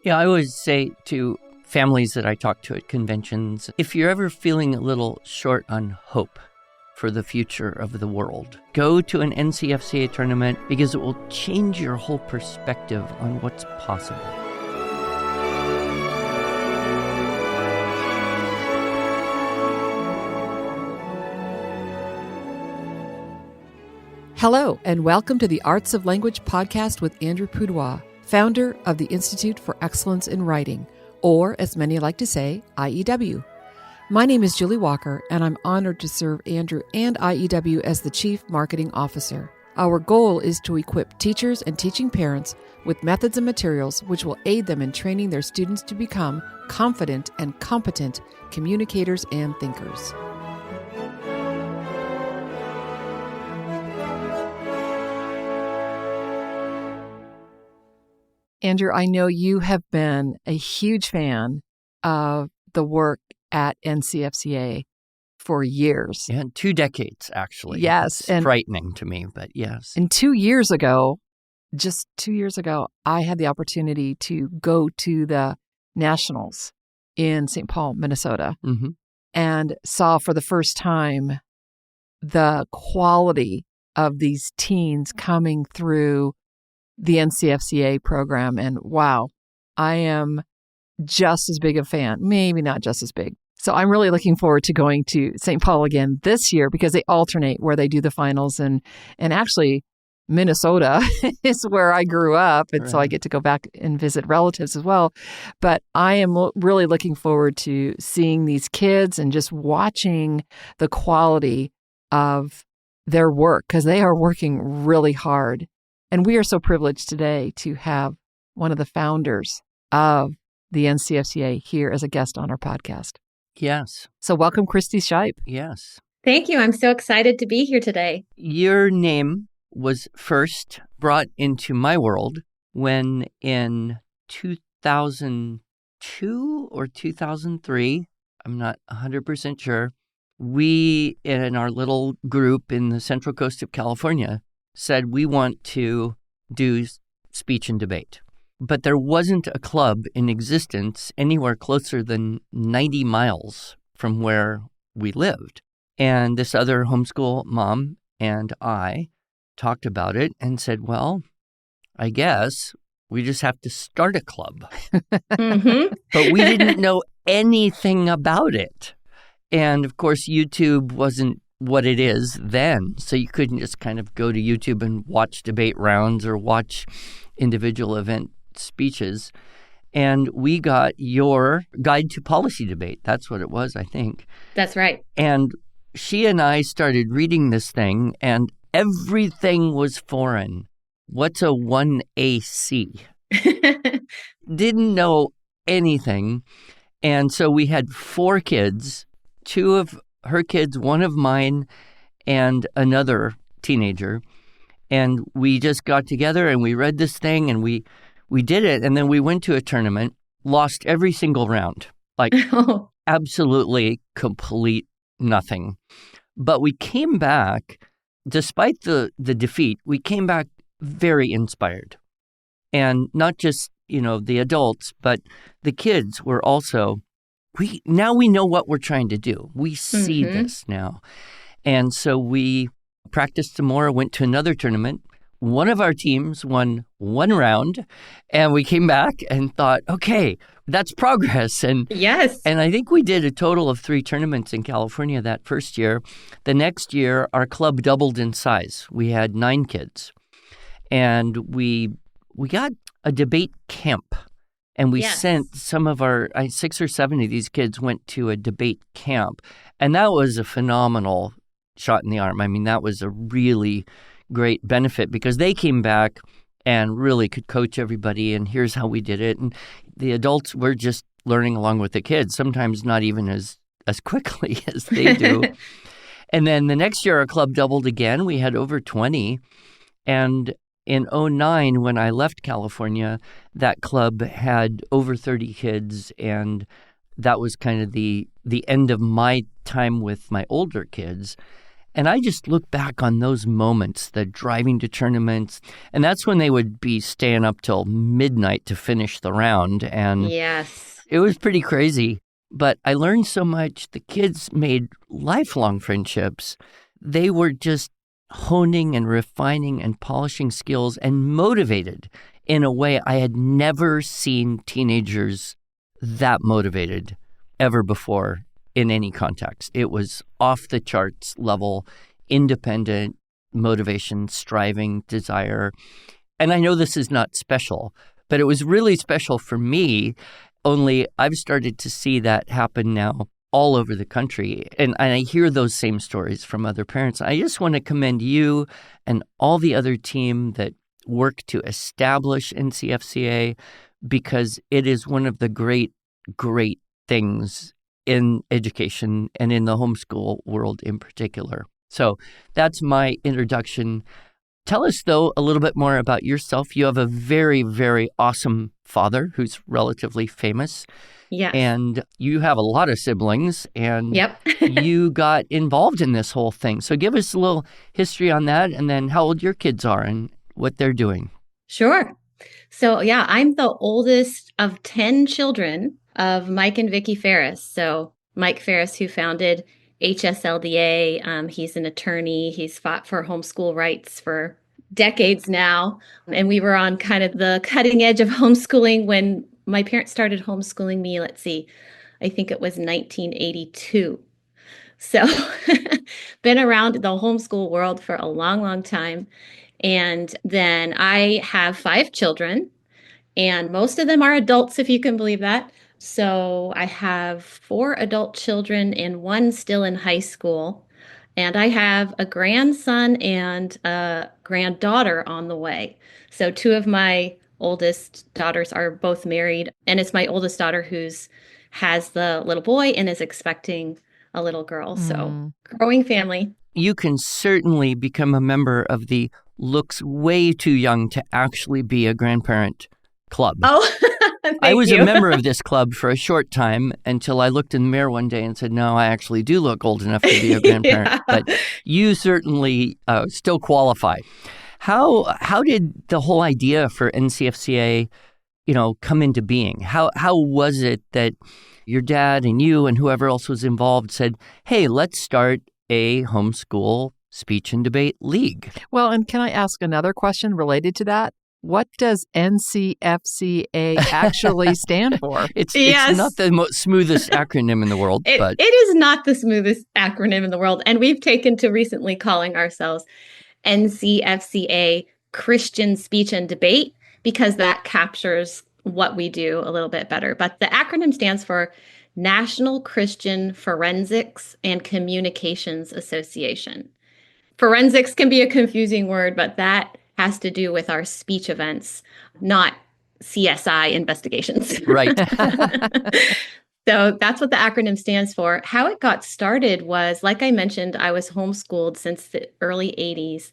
Yeah, I always say to families that I talk to at conventions, if you're ever feeling a little short on hope for the future of the world, go to an NCFCA tournament because it will change your whole perspective on what's possible. Hello, and welcome to the Arts of Language podcast with Andrew Pudewa, founder of the Institute for Excellence in Writing, or as many like to say, IEW. My name is Julie Walker, and I'm honored to serve Andrew and IEW as the Chief Marketing Officer. Our goal is to equip teachers and teaching parents with methods and materials which will aid them in training their students to become confident and competent communicators and thinkers. Andrew, I know you have been a huge fan of the work at NCFCA for years. Yeah, 2 decades, actually. Yes. It's frightening to me, but yes. And 2 years ago, just 2 years ago, I had the opportunity to go to the Nationals in St. Paul, Minnesota, and saw for the first time the quality of these teens coming through the NCFCA program. And wow, I am just as big a fan, maybe not just as big. So I'm really looking forward to going to St. Paul again this year because they alternate where they do the finals. And actually, Minnesota is where I grew up. And so I get to go back and visit relatives as well. But I am really looking forward to seeing these kids and just watching the quality of their work because they are working really hard. And we are so privileged today to have one of the founders of the NCFCA here as a guest on our podcast. Yes. So welcome, Christy Shipe. Yes. Thank you. I'm so excited to be here today. Your name was first brought into my world when in 2002 or 2003, I'm not 100% sure, we, in our little group in the Central Coast of California, said we want to do speech and debate. But there wasn't a club in existence anywhere closer than 90 miles from where we lived. And this other homeschool mom and I talked about it and said, well, I guess we just have to start a club. But we didn't know anything about it. And of course, YouTube wasn't what it is then. So you couldn't just kind of go to YouTube and watch debate rounds or watch individual event speeches. And we got your Guide to Policy Debate. That's what it was, I think. That's right. And she and I started reading this thing, and everything was foreign. What's a 1AC? Didn't know anything. And so we had 4 kids, 2 of her kids, 1 of mine, and another teenager. And we just got together and we read this thing and we did it. And then we went to a tournament, lost every single round, like absolutely complete nothing. But we came back, despite the defeat, we came back very inspired. And not just, the adults, but the kids were also, now we know what we're trying to do. We see this now. And so we practiced some more, went to another tournament. One of our teams won 1 round, and we came back and thought, okay, that's progress. And yes. And I think we did a total of 3 tournaments in California that first year. The next year, our club doubled in size. We had 9 kids. And we got a debate camp. And we sent some of our, 6 or 7 of these kids went to a debate camp. And that was a phenomenal shot in the arm. I mean, that was a really great benefit because they came back and really could coach everybody. And here's how we did it. And the adults were just learning along with the kids, sometimes not even as quickly as they do. And then the next year, our club doubled again. We had over 20. And in 2009, when I left California, that club had over 30 kids, and that was kind of the end of my time with my older kids. And I just look back on those moments, the driving to tournaments, and that's when they would be staying up till midnight to finish the round. And yes, it was pretty crazy. But I learned so much. The kids made lifelong friendships. They were just honing and refining and polishing skills and motivated in a way I had never seen teenagers that motivated ever before in any context. It was off the charts level, independent motivation, striving, desire. And I know this is not special, but it was really special for me. Only I've started to see that happen now all over the country. And I hear those same stories from other parents. I just want to commend you and all the other team that work to establish NCFCA, because it is one of the great, great things in education and in the homeschool world in particular. So that's my introduction. Tell us, though, a little bit more about yourself. You have a very, very awesome father who's relatively famous. yes. And you have a lot of siblings, and Yep. you got involved in this whole thing. So give us a little history on that, and then how old your kids are and what they're doing. Sure. So yeah, I'm the oldest of 10 children of Mike and Vicki Ferris. So Mike Ferris, who founded HSLDA, he's an attorney. He's fought for homeschool rights for decades now. And we were on kind of the cutting edge of homeschooling when my parents started homeschooling me. Let's see, I think it was 1982. So been around the homeschool world for a long, long time. And then I have 5 children, and most of them are adults, if you can believe that. So I have 4 adult children and 1 still in high school. And I have a grandson and a granddaughter on the way. So 2 of my oldest daughters are both married. And it's my oldest daughter who's has the little boy and is expecting a little girl. So growing family. You can certainly become a member of the looks way too young to actually be a grandparent club. Oh, I was you. a member of this club for a short time until I looked in the mirror one day and said, no, I actually do look old enough to be a grandparent. Yeah. But you certainly still qualify. How did the whole idea for NCFCA, come into being? How was it that your dad and you and whoever else was involved said, hey, let's start a homeschool speech and debate league? Well, and can I ask another question related to that? What does NCFCA actually stand for? It's Yes. not the smoothest acronym in the world, but It is not the smoothest acronym in the world. And we've taken to recently calling ourselves NCFCA Christian Speech and Debate, because that captures what we do a little bit better. But the acronym stands for National Christian Forensics and Communications Association. Forensics can be a confusing word, but that has to do with our speech events, not CSI investigations. right. So that's what the acronym stands for. How it got started was, like I mentioned, I was homeschooled since the early 80s.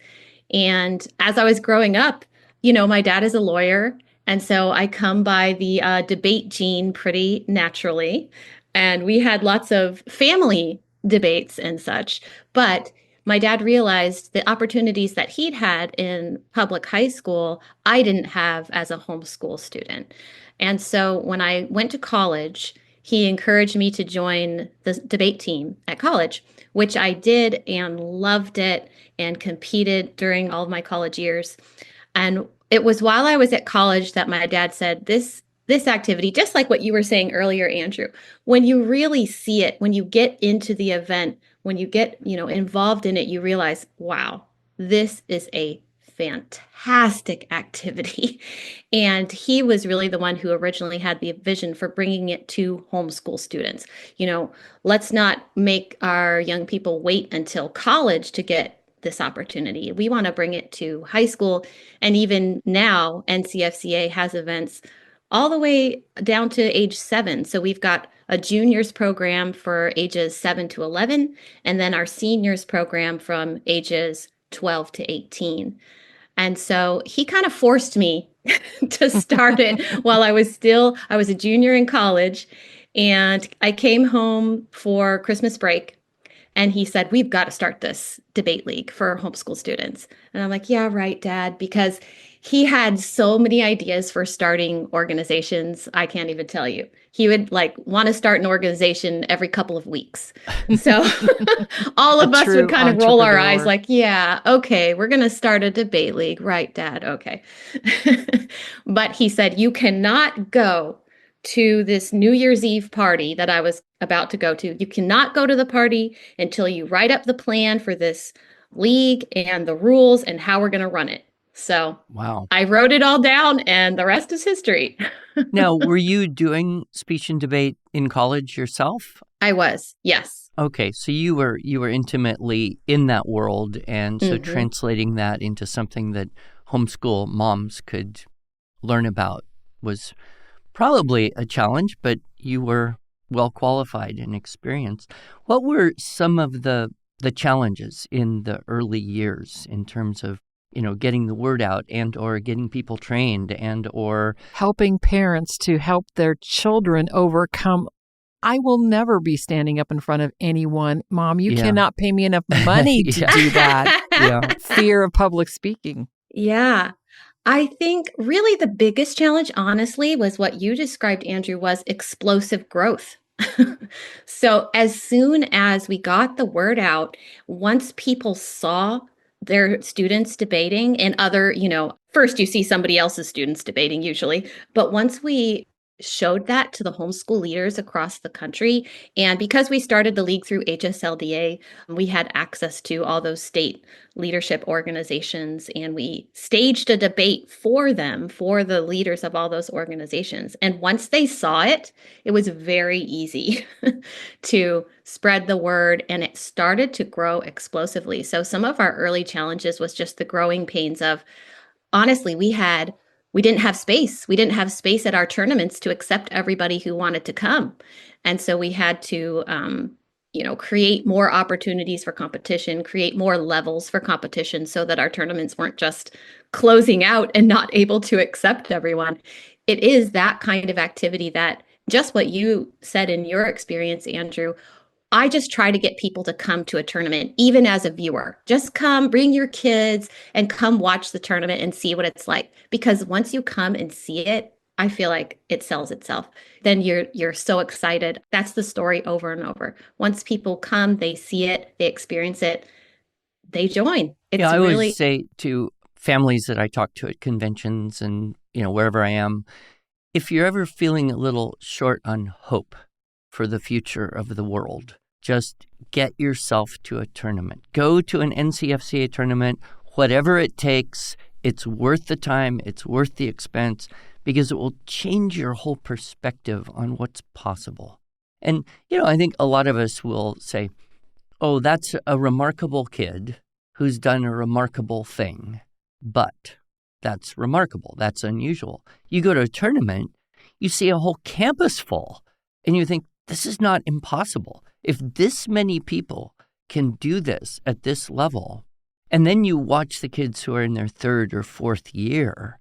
And as I was growing up, my dad is a lawyer. And so I come by the debate gene pretty naturally. And we had lots of family debates and such. But my dad realized the opportunities that he'd had in public high school, I didn't have as a homeschool student. And so when I went to college, he encouraged me to join the debate team at college, which I did and loved it and competed during all of my college years. And it was while I was at college that my dad said, this activity, just like what you were saying earlier, Andrew, when you really see it, when you get into the event, when you get, involved in it, you realize, wow, this is a fantastic activity. And he was really the one who originally had the vision for bringing it to homeschool students. Let's not make our young people wait until college to get this opportunity. We want to bring it to high school. And even now, NCFCA has events all the way down to age 7. So we've got a juniors program for ages 7 to 11, and then our seniors program from ages 12 to 18. And so he kind of forced me to start it while I was a junior in college. And I came home for Christmas break. And he said, we've got to start this debate league for homeschool students. And I'm like, yeah, right, Dad, because he had so many ideas for starting organizations. I can't even tell you. He would like want to start an organization every couple of weeks. So all of us would kind of roll our eyes like, yeah, okay, we're going to start a debate league. Right, Dad. Okay. But he said, you cannot go to this New Year's Eve party that I was about to go to. You cannot go to the party until you write up the plan for this league and the rules and how we're going to run it. So wow. I wrote it all down and the rest is history. Now, were you doing speech and debate in college yourself? I was, yes. Okay, so you were intimately in that world, and so translating that into something that homeschool moms could learn about was probably a challenge, but you were well qualified and experienced. What were some of the challenges in the early years in terms of, getting the word out and or getting people trained and or helping parents to help their children overcome? I will never be standing up in front of anyone. Mom, you cannot pay me enough money to do that. Fear of public speaking. Yeah. I think really the biggest challenge, honestly, was what you described, Andrew, was explosive growth. So as soon as we got the word out, once people saw their students debating and other, first you see somebody else's students debating usually, but once we showed that to the homeschool leaders across the country. And because we started the league through HSLDA, we had access to all those state leadership organizations, and we staged a debate for them, for the leaders of all those organizations. And once they saw it, it was very easy to spread the word, and it started to grow explosively. So some of our early challenges was just the growing pains of, honestly, we didn't have space. We didn't have space at our tournaments to accept everybody who wanted to come. And so we had to, create more opportunities for competition, create more levels for competition so that our tournaments weren't just closing out and not able to accept everyone. It is that kind of activity that, just what you said in your experience, Andrew, I just try to get people to come to a tournament, even as a viewer. Just come, bring your kids and come watch the tournament and see what it's like. Because once you come and see it, I feel like it sells itself. Then you're so excited. That's the story over and over. Once people come, they see it, they experience it, they join. I always say to families that I talk to at conventions and, wherever I am, if you're ever feeling a little short on hope for the future of the world, just get yourself to a tournament. Go to an NCFCA tournament, whatever it takes. It's worth the time. It's worth the expense because it will change your whole perspective on what's possible. And, I think a lot of us will say, oh, that's a remarkable kid who's done a remarkable thing, but that's remarkable. That's unusual. You go to a tournament, you see a whole campus full, and you think, this is not impossible. If this many people can do this at this level, and then you watch the kids who are in their third or fourth year,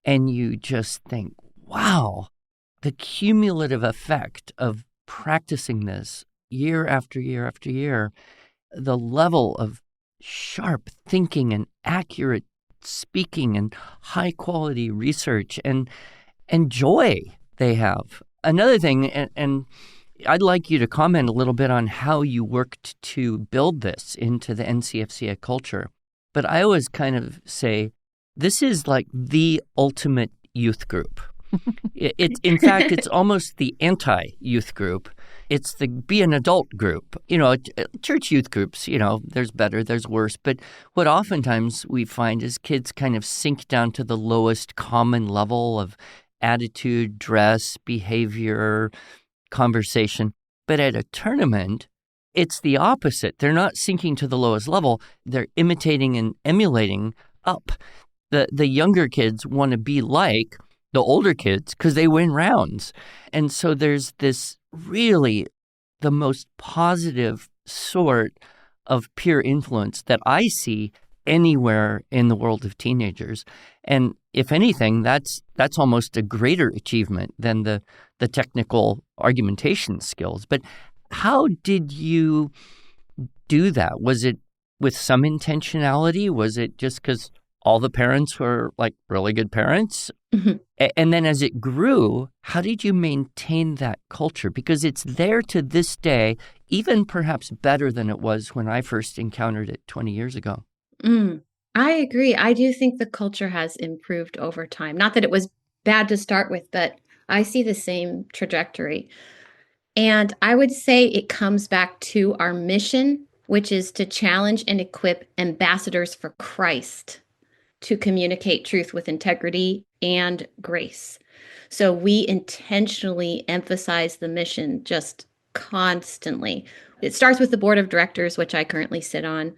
and you just think, wow, the cumulative effect of practicing this year after year after year, the level of sharp thinking and accurate speaking and high-quality research and joy they have. Another thing, and I'd like you to comment a little bit on how you worked to build this into the NCFCA culture. But I always kind of say, this is like the ultimate youth group. In fact, it's almost the anti-youth group. It's the be an adult group. Church youth groups, there's better, there's worse. But what oftentimes we find is kids kind of sink down to the lowest common level of attitude, dress, behavior, conversation. But at a tournament, it's the opposite. They're not sinking to the lowest level. They're imitating and emulating up. The younger kids want to be like the older kids because they win rounds. And so there's this really the most positive sort of peer influence that I see anywhere in the world of teenagers. And if anything, that's almost a greater achievement than the technical argumentation skills. But how did you do that? Was it with some intentionality? Was it just because all the parents were like really good parents? Mhm. And then as it grew, how did you maintain that culture? Because it's there to this day, even perhaps better than it was when I first encountered it 20 years ago. I agree. I do think the culture has improved over time. Not that it was bad to start with, but I see the same trajectory. And I would say it comes back to our mission, which is to challenge and equip ambassadors for Christ to communicate truth with integrity and grace. So we intentionally emphasize the mission just constantly. It starts with the board of directors, which I currently sit on.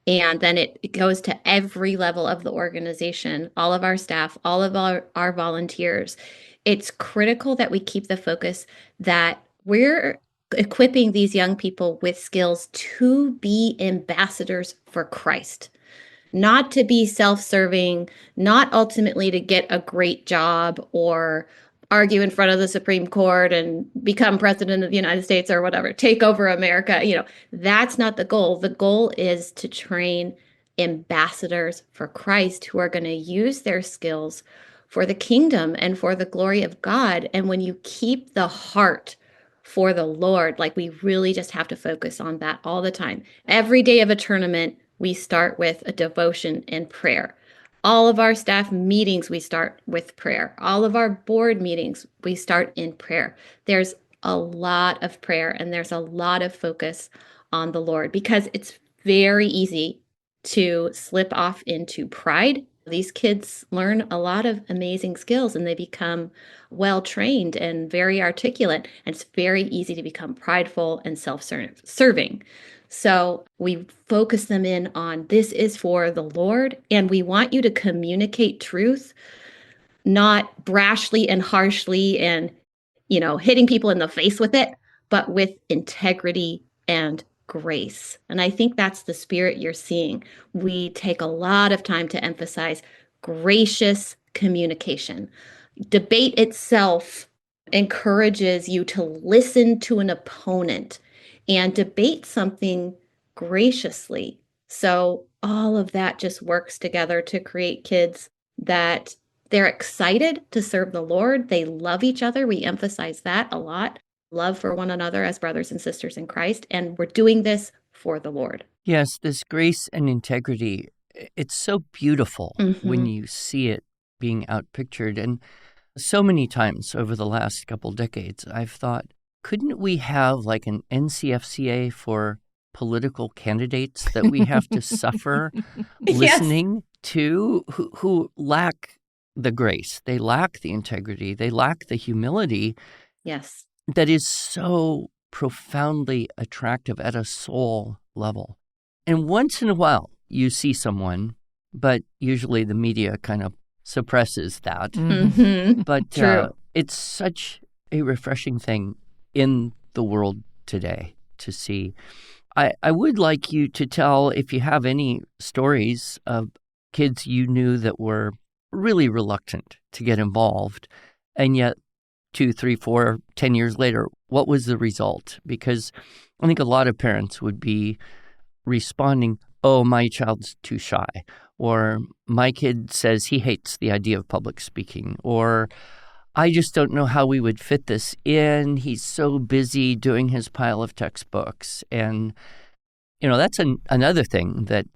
And then it goes to every level of the organization, all of our staff, all of our volunteers. It's critical that we keep the focus that we're equipping these young people with skills to be ambassadors for Christ, not to be self-serving, not ultimately to get a great job or argue in front of the Supreme Court and become president of the United States or whatever, take over America. That's not the goal. The goal is to train ambassadors for Christ who are going to use their skills for the kingdom and for the glory of God. And when you keep the heart for the Lord, like we really just have to focus on that all the time. Every day of a tournament, we start with a devotion and prayer. All of our staff meetings, we start with prayer. All of our board meetings, we start in prayer. There's a lot of prayer and there's a lot of focus on the Lord because it's very easy to slip off into pride. These kids learn a lot of amazing skills and they become well trained and very articulate. And it's very easy to become prideful and self-serving. So we focus them in on this is for the Lord, and we want you to communicate truth, not brashly and harshly and, hitting people in the face with it, but with integrity and grace. And I think that's the spirit you're seeing. We take a lot of time to emphasize gracious communication. Debate itself encourages you to listen to an opponent and debate something graciously. So all of that just works together to create kids that they're excited to serve the Lord. They love each other. We emphasize that a lot. Love for one another as brothers and sisters in Christ. And we're doing this for the Lord. Yes, this grace and integrity, it's so beautiful when you see it being outpictured. And so many times over the last couple decades, I've thought, couldn't we have like an NCFCA for political candidates that we have to suffer listening to who lack the grace, they lack the integrity, they lack the humility that is so profoundly attractive at a soul level. And once in a while, you see someone, but usually the media kind of suppresses that. But it's such a refreshing thing in the world today to see. I would like you to tell, if you have any stories of kids you knew that were really reluctant to get involved, and yet 2, 3, 4, 10 years later, what was the result? Because I think a lot of parents would be responding, oh, my child's too shy, or my kid says he hates the idea of public speaking, or I just don't know how we would fit this in. He's so busy doing his pile of textbooks. And, that's another thing that,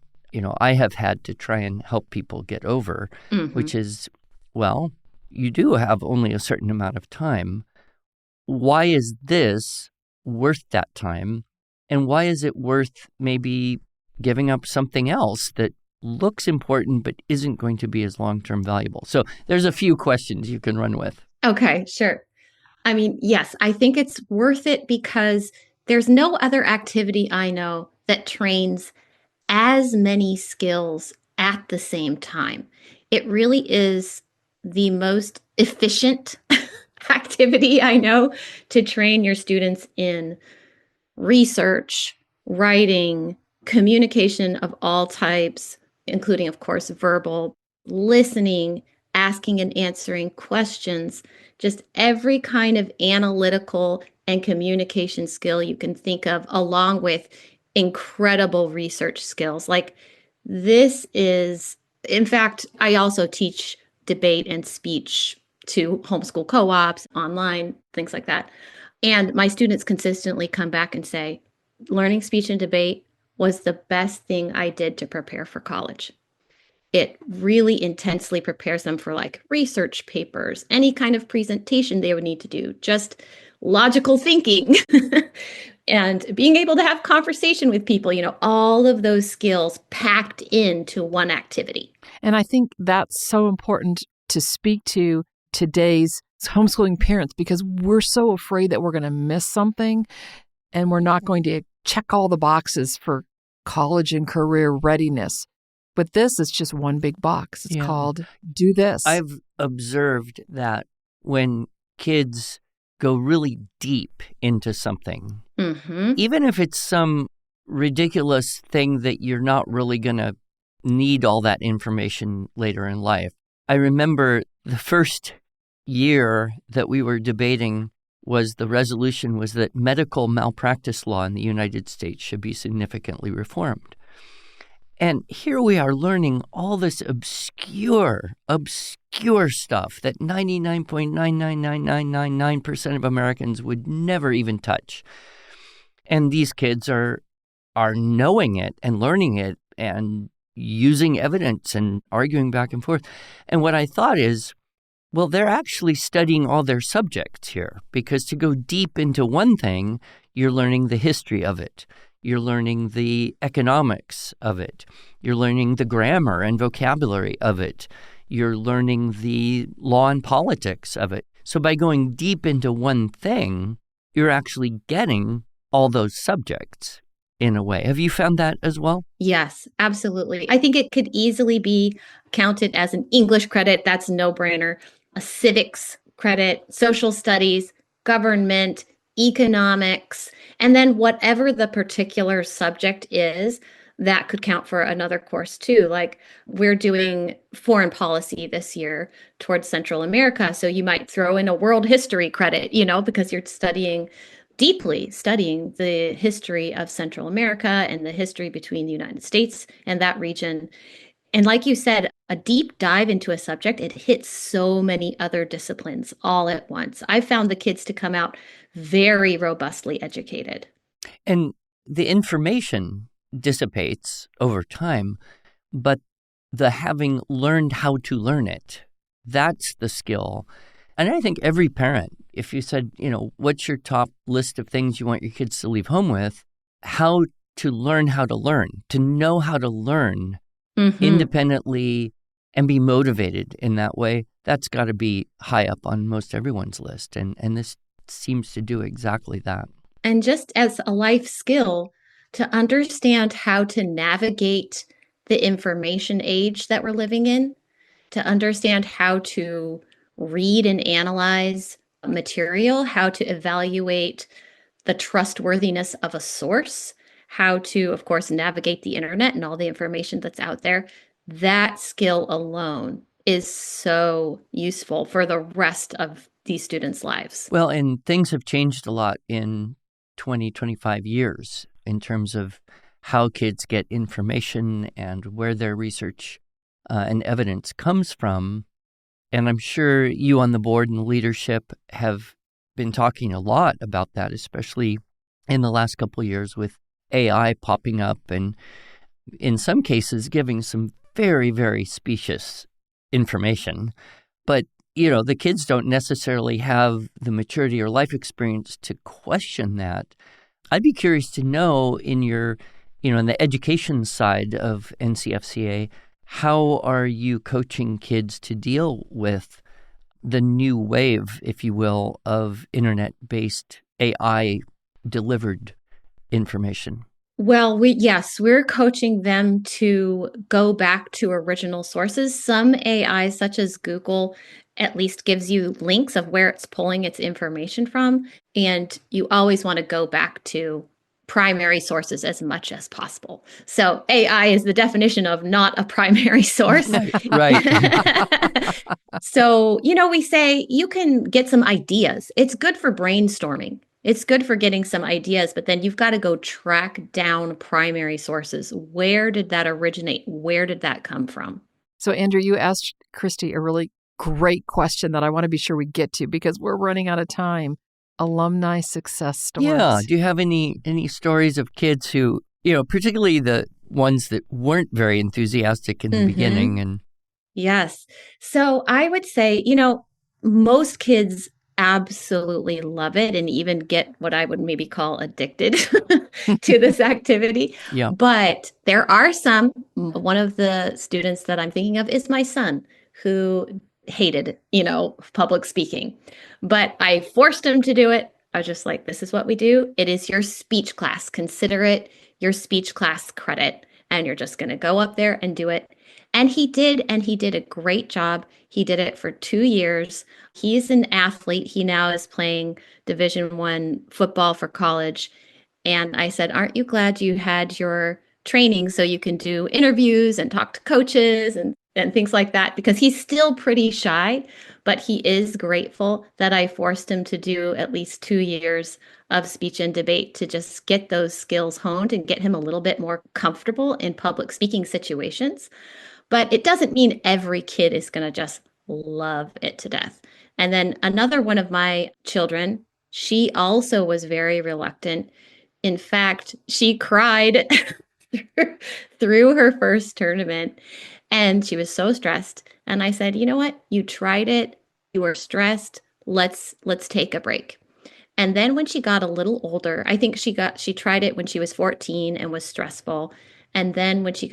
I have had to try and help people get over, which is, well, you do have only a certain amount of time. Why is this worth that time? And why is it worth maybe giving up something else that looks important but isn't going to be as long-term valuable? So there's a few questions you can run with. Okay, sure. I mean, yes, I think it's worth it because there's no other activity I know that trains as many skills at the same time. It really is the most efficient activity I know to train your students in research, writing, communication of all types, including, of course, verbal, listening, asking and answering questions, just every kind of analytical and communication skill you can think of, along with incredible research skills. Like this is, in fact, I also teach debate and speech to homeschool co-ops, online, things like that. And my students consistently come back and say, learning speech and debate was the best thing I did to prepare for college. It really intensely prepares them for like research papers, any kind of presentation they would need to do, just logical thinking and being able to have conversation with people, all of those skills packed into one activity. And I think that's so important to speak to today's homeschooling parents, because we're so afraid that we're going to miss something and we're not going to check all the boxes for college and career readiness. But this is just one big box. It's called do this. I've observed that when kids go really deep into something, even if it's some ridiculous thing that you're not really going to need all that information later in life. I remember the first year that we were debating the resolution was that medical malpractice law in the United States should be significantly reformed. And here we are learning all this obscure stuff that 99.99999% of Americans would never even touch. And these kids are knowing it and learning it and using evidence and arguing back and forth. And what I thought is, well, they're actually studying all their subjects here, because to go deep into one thing, you're learning the history of it. You're learning the economics of it. You're learning the grammar and vocabulary of it. You're learning the law and politics of it. So by going deep into one thing, you're actually getting all those subjects in a way. Have you found that as well? Yes, absolutely. I think it could easily be counted as an English credit. That's a no-brainer. A civics credit, social studies, government, economics, and then whatever the particular subject is, that could count for another course too. Like we're doing foreign policy this year towards Central America. So you might throw in a world history credit, because you're deeply studying the history of Central America and the history between the United States and that region. And like you said, a deep dive into a subject, it hits so many other disciplines all at once. I found the kids to come out very robustly educated. And the information dissipates over time, but the having learned how to learn it, that's the skill. And I think every parent, if you said, what's your top list of things you want your kids to leave home with, how to learn how to learn, to know how to learn independently and be motivated in that way, that's got to be high up on most everyone's list. And this seems to do exactly that. And just as a life skill, to understand how to navigate the information age that we're living in, to understand how to read and analyze material, how to evaluate the trustworthiness of a source, how to, of course, navigate the internet and all the information that's out there. That skill alone is so useful for the rest of these students' lives. Well, and things have changed a lot in 20, 25 years in terms of how kids get information and where their research and evidence comes from. And I'm sure you on the board and leadership have been talking a lot about that, especially in the last couple of years with AI popping up and in some cases giving some very, very specious information. But, the kids don't necessarily have the maturity or life experience to question that. I'd be curious to know in your, in the education side of NCFCA, how are you coaching kids to deal with the new wave, if you will, of internet-based AI-delivered information? Well, we're coaching them to go back to original sources. Some AI, such as Google, at least gives you links of where it's pulling its information from. And you always want to go back to primary sources as much as possible. So AI is the definition of not a primary source. Right. So, we say you can get some ideas. It's good for brainstorming. It's good for getting some ideas, but then you've got to go track down primary sources. Where did that originate? Where did that come from? So, Andrew, you asked Christy a really great question that I want to be sure we get to because we're running out of time. Alumni success stories. Yeah. Do you have any stories of kids who, particularly the ones that weren't very enthusiastic in the beginning? And yes. So I would say, most kids absolutely love it and even get what I would maybe call addicted to this activity. Yeah. But there are some. One of the students that I'm thinking of is my son, who hated, public speaking. But I forced him to do it. I was just like, this is what we do. It is your speech class. Consider it your speech class credit. And you're just going to go up there and do it. And he did a great job. He did it for 2 years. He's an athlete. He now is playing Division I football for college. And I said, aren't you glad you had your training so you can do interviews and talk to coaches and things like that? Because he's still pretty shy, but he is grateful that I forced him to do at least 2 years of speech and debate to just get those skills honed and get him a little bit more comfortable in public speaking situations. But it doesn't mean every kid is going to just love it to death. And then another one of my children, she also was very reluctant. In fact, she cried through her first tournament and she was so stressed. And I said, you know what? You tried it. You were stressed. Let's take a break. And then when she got a little older, I think she tried it when she was 14 and was stressful. And then when she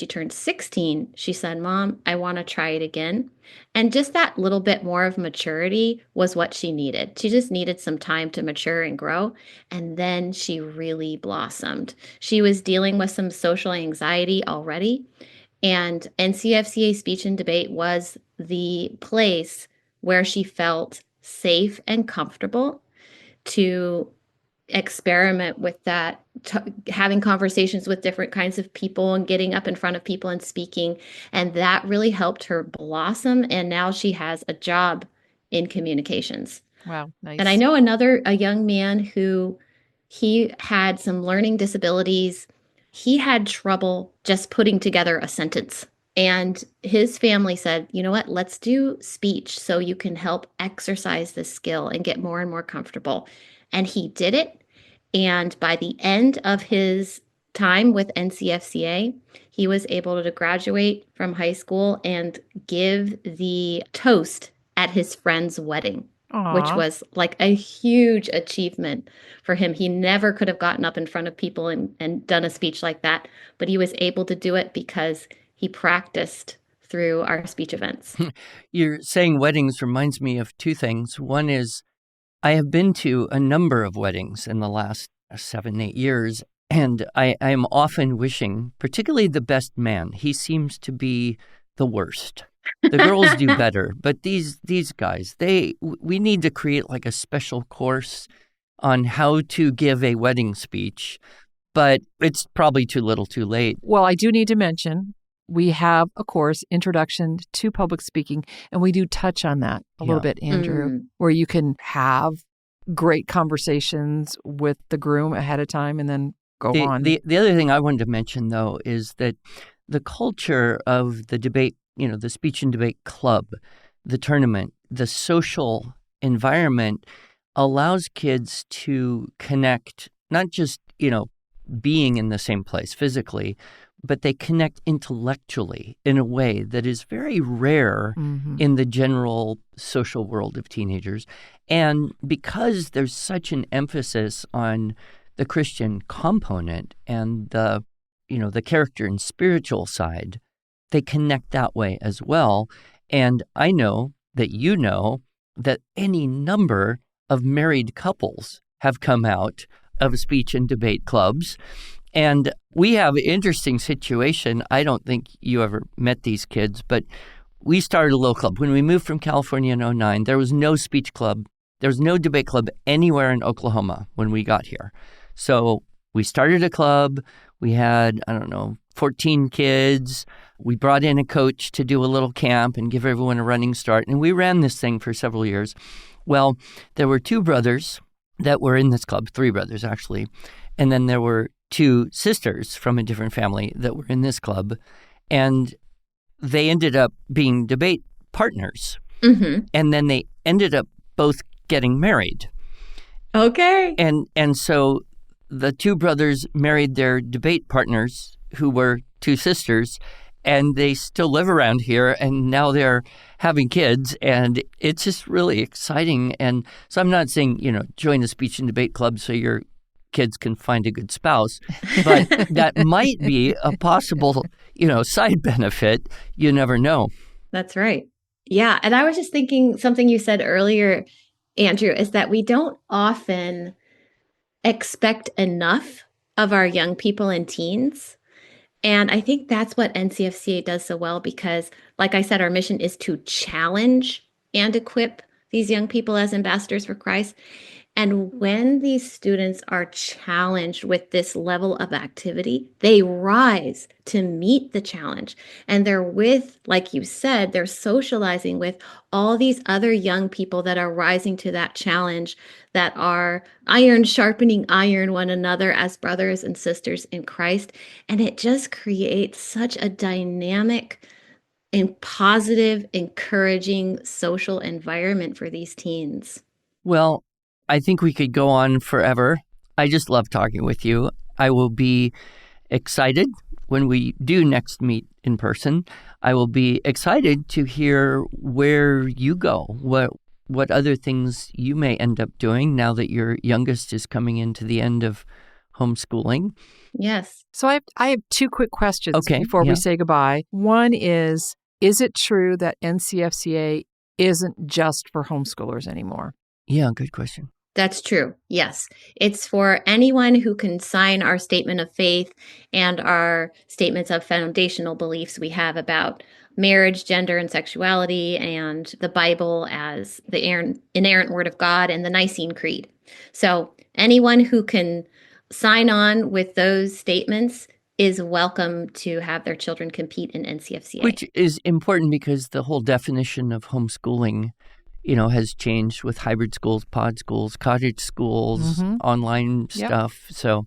turned 16, she said, Mom, I want to try it again. And just that little bit more of maturity was what she needed. She just needed some time to mature and grow. And then she really blossomed. She was dealing with some social anxiety already. And NCFCA Speech and Debate was the place where she felt safe and comfortable to experiment with that, having conversations with different kinds of people and getting up in front of people and speaking. And that really helped her blossom. And now she has a job in communications. Wow, nice. And I know a young man who he had some learning disabilities. He had trouble just putting together a sentence. And his family said, you know what, let's do speech so you can help exercise this skill and get more and more comfortable. And he did it. And by the end of his time with NCFCA, he was able to graduate from high school and give the toast at his friend's wedding, which was like a huge achievement for him. He never could have gotten up in front of people and done a speech like that, but he was able to do it because he practiced through our speech events. You're saying weddings reminds me of two things. One is I have been to a number of weddings in the last 7-8 years, and I am often wishing, particularly the best man, he seems to be the worst. The girls do better, but these guys, we need to create like a special course on how to give a wedding speech, but it's probably too little too late. Well, I do need to mention we have a course, Introduction to Public Speaking, and we do touch on that a little bit, Andrew, where you can have great conversations with the groom ahead of time and then go on. The other thing I wanted to mention, though, is that the culture of the debate, the speech and debate club, the tournament, the social environment allows kids to connect, not just, being in the same place physically, but they connect intellectually in a way that is very rare in the general social world of teenagers. And because there's such an emphasis on the Christian component and the character and spiritual side, they connect that way as well. And I know that that any number of married couples have come out of speech and debate clubs. And we have an interesting situation. I don't think you ever met these kids, but we started a little club. When we moved from California in 2009, there was no speech club. There was no debate club anywhere in Oklahoma when we got here. So we started a club. We had, 14 kids. We brought in a coach to do a little camp and give everyone a running start. And we ran this thing for several years. Well, there were two brothers that were in this club, 3 brothers actually. And then there were 2 sisters from a different family that were in this club. And they ended up being debate partners. Mm-hmm. And then they ended up both getting married. Okay. And so the 2 brothers married their debate partners, who were 2 sisters, and they still live around here, and now they're having kids, and it's just really exciting. And so I'm not saying, join the speech and debate club so your kids can find a good spouse, but that might be a possible, side benefit. You never know. That's right. Yeah. And I was just thinking something you said earlier, Andrew, is that we don't often expect enough of our young people and teens. And I think that's what NCFCA does so well because, like I said, our mission is to challenge and equip these young people as ambassadors for Christ. And when these students are challenged with this level of activity, they rise to meet the challenge. And they're with, like you said, they're socializing with all these other young people that are rising to that challenge, that are iron sharpening iron one another as brothers and sisters in Christ. And it just creates such a dynamic and positive, encouraging social environment for these teens. Well, I think we could go on forever. I just love talking with you. I will be excited when we do next meet in person. I will be excited to hear where you go, what other things you may end up doing now that your youngest is coming into the end of homeschooling. Yes. So I have 2 quick questions before we say goodbye. One is it true that NCFCA isn't just for homeschoolers anymore? Yeah, good question. That's true. Yes. It's for anyone who can sign our statement of faith and our statements of foundational beliefs we have about marriage, gender, and sexuality, and the Bible as the inerrant word of God, and the Nicene Creed. So anyone who can sign on with those statements is welcome to have their children compete in NCFCA. Which is important because the whole definition of homeschooling has changed with hybrid schools, pod schools, cottage schools, online stuff. So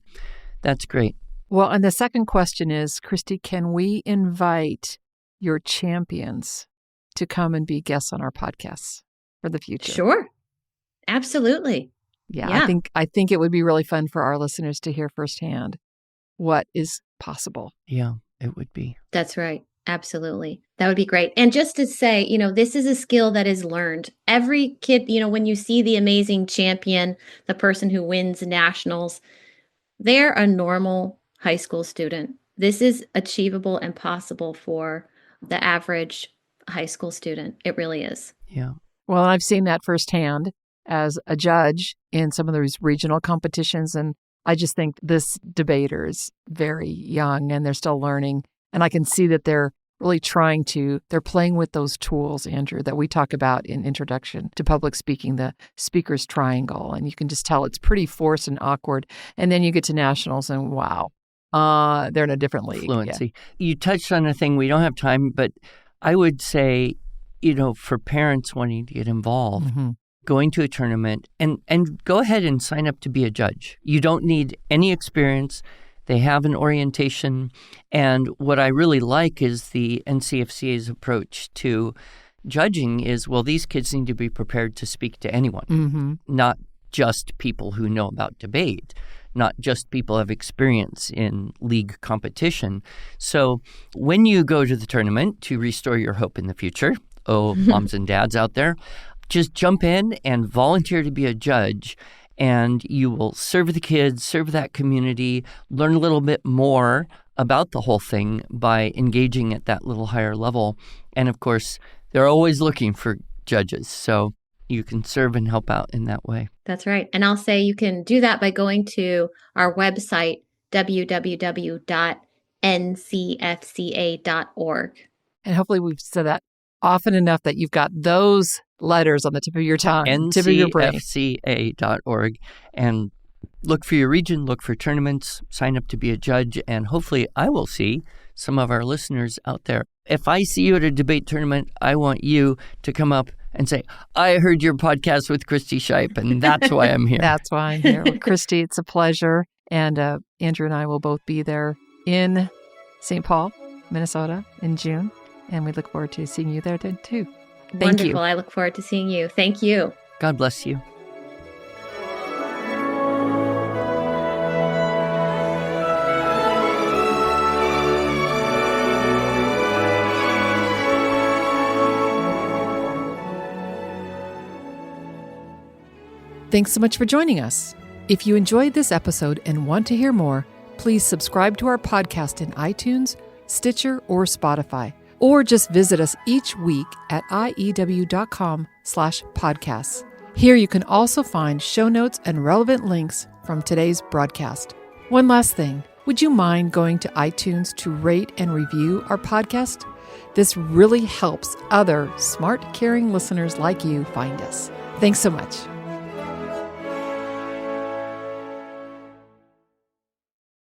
that's great. Well, and the second question is, Christy, can we invite your champions to come and be guests on our podcasts for the future? Sure. Absolutely. Yeah. I think it would be really fun for our listeners to hear firsthand what is possible. Yeah, it would be. That's right. Absolutely. That would be great. And just to say, this is a skill that is learned. Every kid, when you see the amazing champion, the person who wins nationals, they're a normal high school student. This is achievable and possible for the average high school student. It really is. Yeah. Well, I've seen that firsthand as a judge in some of these regional competitions. And I just think this debater is very young and they're still learning. And I can see that they're really they're playing with those tools, Andrew, that we talk about in Introduction to Public Speaking, the speaker's triangle. And you can just tell it's pretty forced and awkward. And then you get to nationals and wow, they're in a different league. Fluency. Yeah. You touched on a thing, we don't have time, but I would say, for parents wanting to get involved, going to a tournament and go ahead and sign up to be a judge. You don't need any experience. They have an orientation. And what I really like is the NCFCA's approach to judging is, well, these kids need to be prepared to speak to anyone, not just people who know about debate, not just people who have experience in league competition. So when you go to the tournament to restore your hope in the future, moms and dads out there, just jump in and volunteer to be a judge. And you will serve the kids, serve that community, learn a little bit more about the whole thing by engaging at that little higher level. And of course, they're always looking for judges. So you can serve and help out in that way. That's right. And I'll say you can do that by going to our website, www.ncfca.org. And hopefully we've said that often enough that you've got those letters on the tip of your tongue, tip of your brain. NCFCA.org. And look for your region, look for tournaments, sign up to be a judge, and hopefully I will see some of our listeners out there. If I see you at a debate tournament, I want you to come up and say, I heard your podcast with Christy Shipe, and that's why I'm here. That's why I'm here. Well, Christy, it's a pleasure. And Andrew and I will both be there in St. Paul, Minnesota in June. And we look forward to seeing you there too. Thank Wonderful. you. I look forward to seeing you. Thank you. God bless you. Thanks so much for joining us. If you enjoyed this episode and want to hear more, please subscribe to our podcast in iTunes, Stitcher, or Spotify, or just visit us each week at iew.com/podcasts. Here you can also find show notes and relevant links from today's broadcast. One last thing, would you mind going to iTunes to rate and review our podcast? This really helps other smart, caring listeners like you find us. Thanks so much.